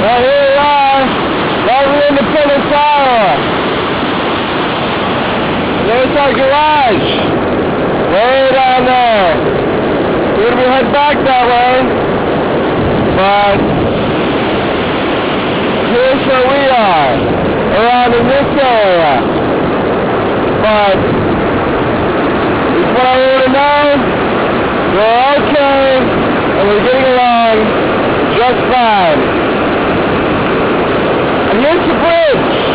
Well, here we are, right in Independence, Iowa. There's our garage, way down there. We're going to head back that way, but here's where we are, around in this area. But it's what I want to know. We're okay, and we're getting along just fine. And here's the bridge.